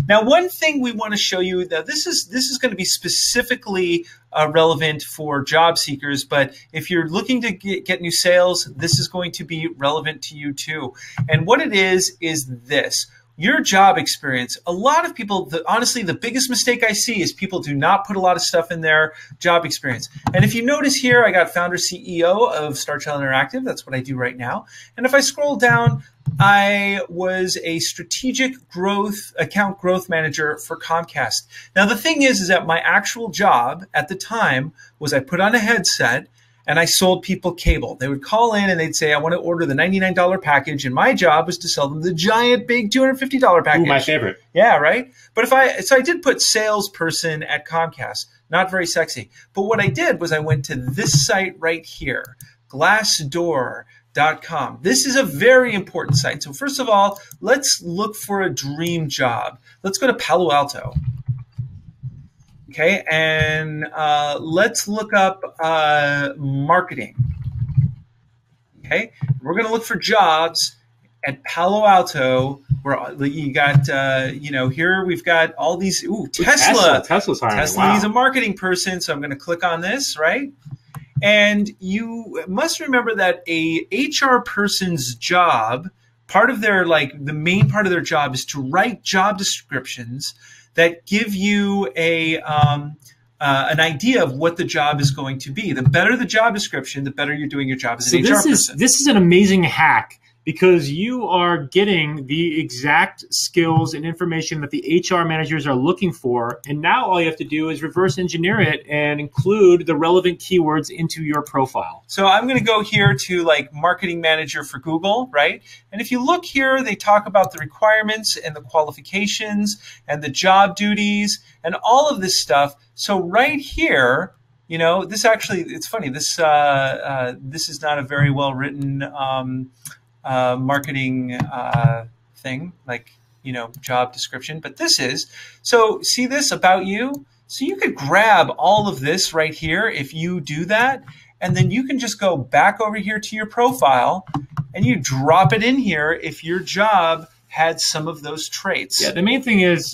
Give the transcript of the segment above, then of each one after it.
Now, one thing we want to show you that this is going to be specifically relevant for job seekers, but if you're looking to get new sales, this is going to be relevant to you too. And what it is this. Your job experience. A lot of people, honestly, the biggest mistake I see is people do not put a lot of stuff in their job experience. And if you notice here, I got founder CEO of Star Child Interactive. That's what I do right now. And if I scroll down, I was a strategic account growth manager for Comcast. Now, the thing is that my actual job at the time was I put on a headset and I sold people cable. They would call in and they'd say, I want to order the $99 package. And my job was to sell them the giant, big $250 package. Ooh, my favorite. Yeah, right? But so I did put salesperson at Comcast. Not very sexy. But what I did was I went to this site right here, Glassdoor.com. This is a very important site. So first of all, let's look for a dream job. Let's go to Palo Alto. Okay, and let's look up marketing. Okay, we're going to look for jobs at Palo Alto. Where you got, here we've got all these. Ooh, Tesla. Tesla's hiring. Tesla Wow. needs a marketing person, so I'm going to click on this, right? And you must remember that a HR person's job, part of their the main part of their job is to write job descriptions that give you an idea of what the job is going to be. The better the job description, the better you're doing your job as an HR person. This is an amazing hack because you are getting the exact skills and information that the HR managers are looking for. And now all you have to do is reverse engineer it and include the relevant keywords into your profile. So I'm going to go here to marketing manager for Google, right? And if you look here, they talk about the requirements and the qualifications and the job duties and all of this stuff. So right here, this actually, it's funny. This is not a very well written marketing thing, job description, but this is. So see this about you? So you could grab all of this right here if you do that, and then you can just go back over here to your profile and you drop it in here if your job had some of those traits. Yeah, the main thing is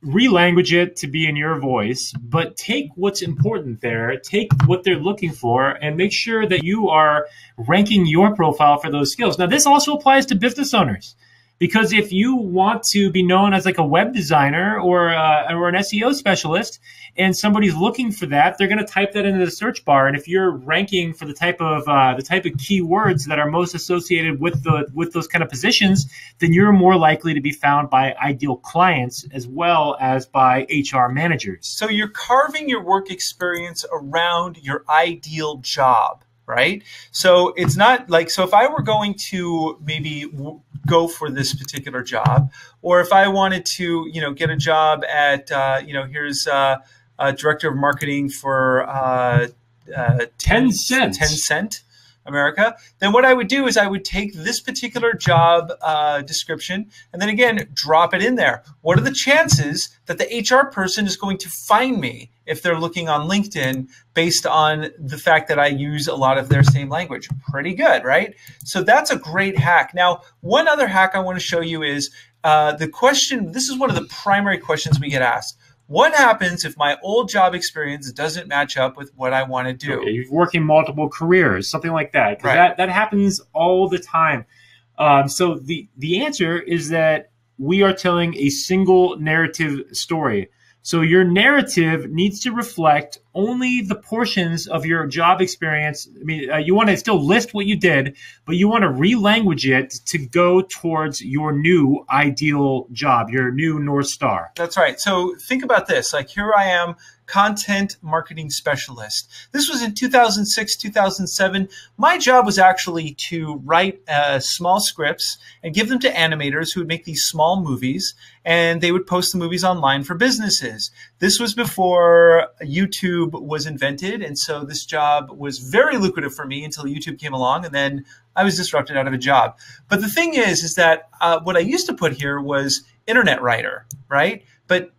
relanguage it to be in your voice, but take what's important there, take what they're looking for, and make sure that you are ranking your profile for those skills. Now, this also applies to business owners, because if you want to be known as a web designer or an SEO specialist, and somebody's looking for that, they're going to type that into the search bar. And if you're ranking for the type of keywords that are most associated with those kind of positions, then you're more likely to be found by ideal clients as well as by HR managers. So you're carving your work experience around your ideal job, right? So it's not so if I were going to maybe go for this particular job, or if I wanted to, get a job at, here's director of marketing for 10 America, then what I would do is I would take this particular job description and then again drop it in there. What are the chances that the HR person is going to find me if they're looking on LinkedIn based on the fact that I use a lot of their same language? Pretty good, right? So that's a great hack. Now, one other hack I want to show you is the question. This is one of the primary questions we get asked. What happens if my old job experience doesn't match up with what I want to do? Okay, you're working multiple careers, something like that. Right. That happens all the time. So the answer is that we are telling a single narrative story. So your narrative needs to reflect only the portions of your job experience. I mean, you want to still list what you did, but you want to relanguage it to go towards your new ideal job, your new North Star. That's right. So think about this. Here I am, content marketing specialist. This was in 2006, 2007. My job was actually to write small scripts and give them to animators who would make these small movies, and they would post the movies online for businesses. This was before YouTube was invented, and so this job was very lucrative for me until YouTube came along, and then I was disrupted out of a job. But the thing is that what I used to put here was internet writer, right? But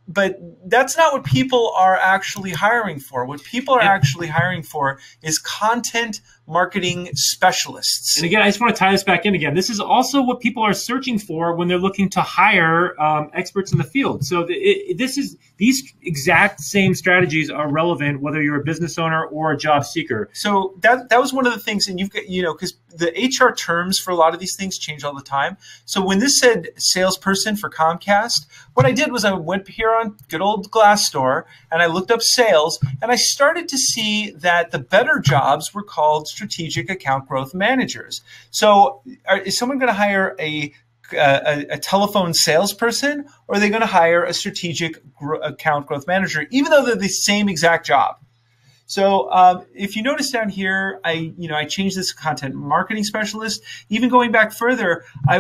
that's not what people are actually hiring for. What people are actually hiring for is content marketing specialists. And again, I just want to tie this back in again. This is also what people are searching for when they're looking to hire experts in the field. So these exact same strategies are relevant whether you're a business owner or a job seeker. So that was one of the things, and you've got, because the HR terms for a lot of these things change all the time. So when this said salesperson for Comcast, what I did was I went here on good old Glassdoor and I looked up sales, and I started to see that the better jobs were called strategic account growth managers. So is someone going to hire a telephone salesperson, or are they going to hire a strategic account growth manager, even though they're the same exact job? So if you notice down here, I changed this to content marketing specialist. Even going back further, I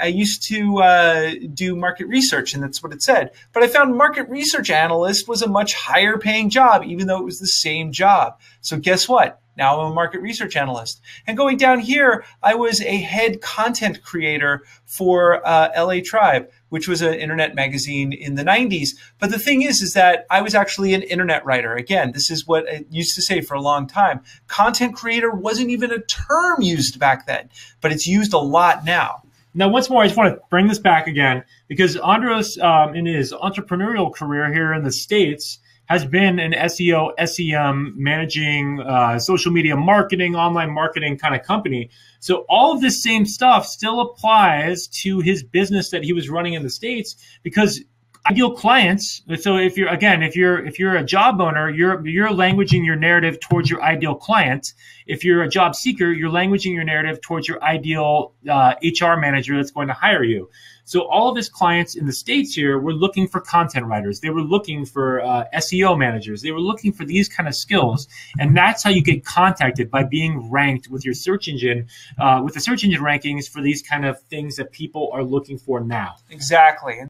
used to do market research, and that's what it said. But I found market research analyst was a much higher paying job, even though it was the same job. So guess what? Now I'm a market research analyst. And going down here, I was a head content creator for LA Tribe, which was an internet magazine in the 90s. But the thing is that I was actually an internet writer. Again, this is what I used to say for a long time. Content creator wasn't even a term used back then, but it's used a lot now. Now, once more, I just want to bring this back again, because Andros, in his entrepreneurial career here in the States, has been an SEO, SEM, managing social media marketing, online marketing kind of company. So all of this same stuff still applies to his business that he was running in the States, because ideal clients. So if you're a job owner, you're languaging your narrative towards your ideal client. If you're a job seeker, you're languaging your narrative towards your ideal HR manager that's going to hire you. So all of his clients in the States here were looking for content writers. They were looking for SEO managers. They were looking for these kind of skills. And that's how you get contacted, by being ranked with your search engine, with the search engine rankings for these kind of things that people are looking for now. Exactly.